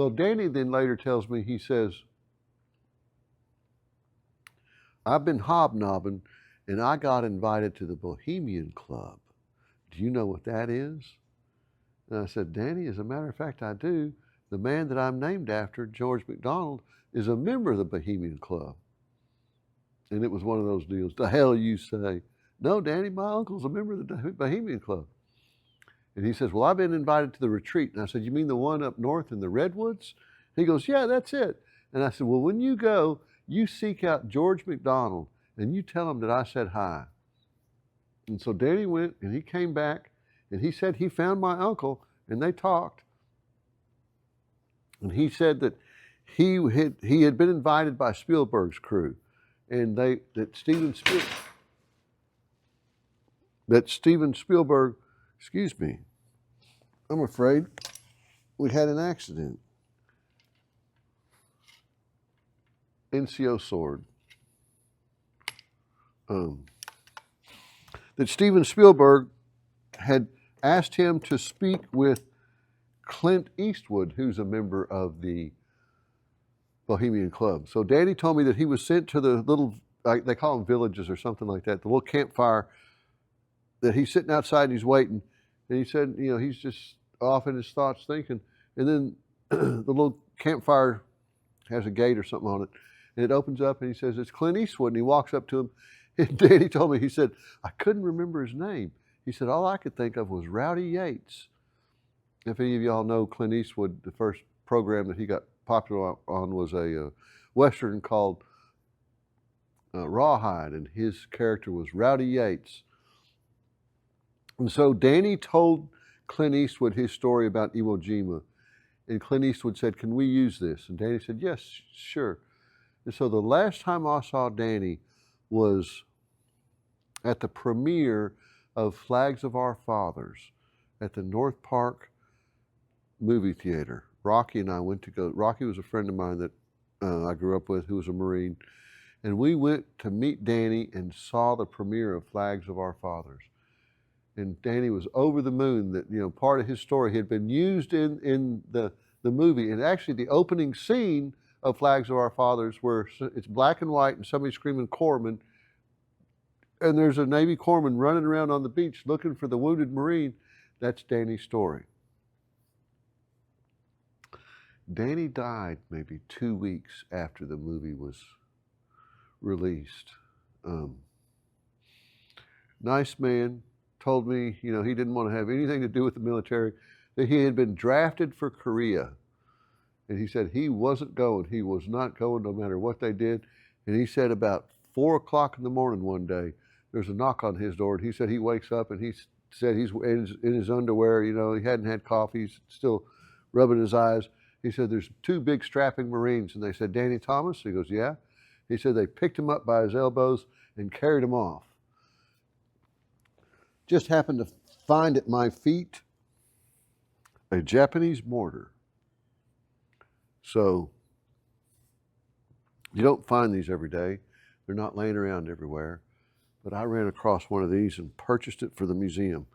Well, Danny then later tells me, he says, I've been hobnobbing and I got invited to the Bohemian Club. Do you know what that is? And I said, Danny, as a matter of fact, I do. The man that I'm named after, George McDonald, is a member of the Bohemian Club. And it was one of those deals. The hell you say? No, Danny, my uncle's a member of the Bohemian Club. And he says, well, I've been invited to the retreat. And I said, you mean the one up north in the Redwoods? He goes, yeah, that's it. And I said, well, when you go, you seek out George McDonald and you tell him that I said hi. And so Danny went and he came back and he said he found my uncle and they talked. And he said that he had been invited by Spielberg's crew, and that Steven Spielberg, excuse me, I'm afraid we had an accident. NCO sword. That Steven Spielberg had asked him to speak with Clint Eastwood, who's a member of the Bohemian Club. So Danny told me that he was sent to the little, they call them villages or something like that, the little campfire, that he's sitting outside and he's waiting. And he said, you know, he's just off in his thoughts thinking. And then the little campfire has a gate or something on it. And it opens up and he says, it's Clint Eastwood. And he walks up to him. And Danny told me, he said, I couldn't remember his name. He said, all I could think of was Rowdy Yates. If any of y'all know Clint Eastwood, the first program that he got popular on was a Western called Rawhide, and his character was Rowdy Yates. And so Danny told Clint Eastwood his story about Iwo Jima, and Clint Eastwood said, can we use this? And Danny said, yes, sure. And so the last time I saw Danny was at the premiere of Flags of Our Fathers at the North Park movie theater. Rocky and I went to go. Rocky was a friend of mine that I grew up with, who was a Marine. And we went to meet Danny and saw the premiere of Flags of Our Fathers. And Danny was over the moon that, you know, part of his story had been used in the movie. And actually the opening scene of Flags of Our Fathers, where it's black and white and somebody screaming corpsman, and there's a Navy corpsman running around on the beach looking for the wounded Marine. That's Danny's story. Danny died maybe 2 weeks after the movie was released. Nice man, told me, you know, he didn't want to have anything to do with the military, that he had been drafted for Korea. And he said he wasn't going. He was not going no matter what they did. And he said about 4 o'clock in the morning one day, there's a knock on his door. And he said he wakes up and he said he's in his underwear, you know, he hadn't had coffee, he's still rubbing his eyes. He said, there's 2 big strapping Marines. And they said, Danny Thomas? He goes, yeah. He said they picked him up by his elbows and carried him off. Just happened to find at my feet a Japanese mortar. So you don't find these every day. They're not laying around everywhere. But I ran across one of these and purchased it for the museum.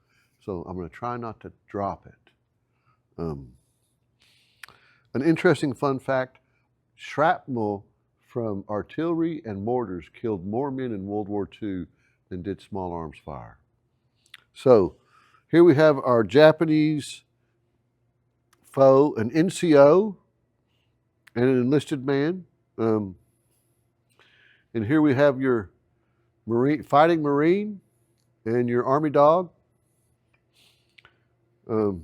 So I'm going to try not to drop it. An interesting fun fact, shrapnel from artillery and mortars killed more men in World War II than did small arms fire. So here we have our Japanese foe, an NCO and an enlisted man. And here we have your fighting Marine and your Army dog. The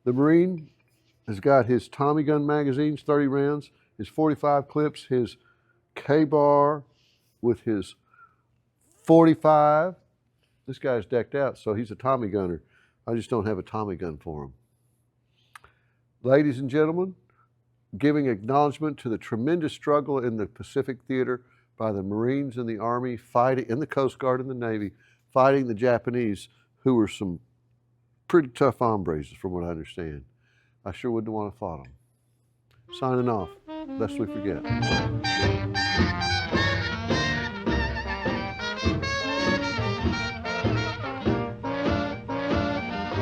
Marine has got his Tommy gun magazines, 30 rounds, his 45 clips, his K-bar with his 45. This guy's decked out, so he's a Tommy gunner. I just don't have a Tommy gun for him. Ladies and gentlemen, giving acknowledgement to the tremendous struggle in the Pacific Theater by the Marines and the Army, fighting in the Coast Guard and the Navy, fighting the Japanese, who were some pretty tough hombres, from what I understand. I sure wouldn't want to fight them. Signing off, lest we forget.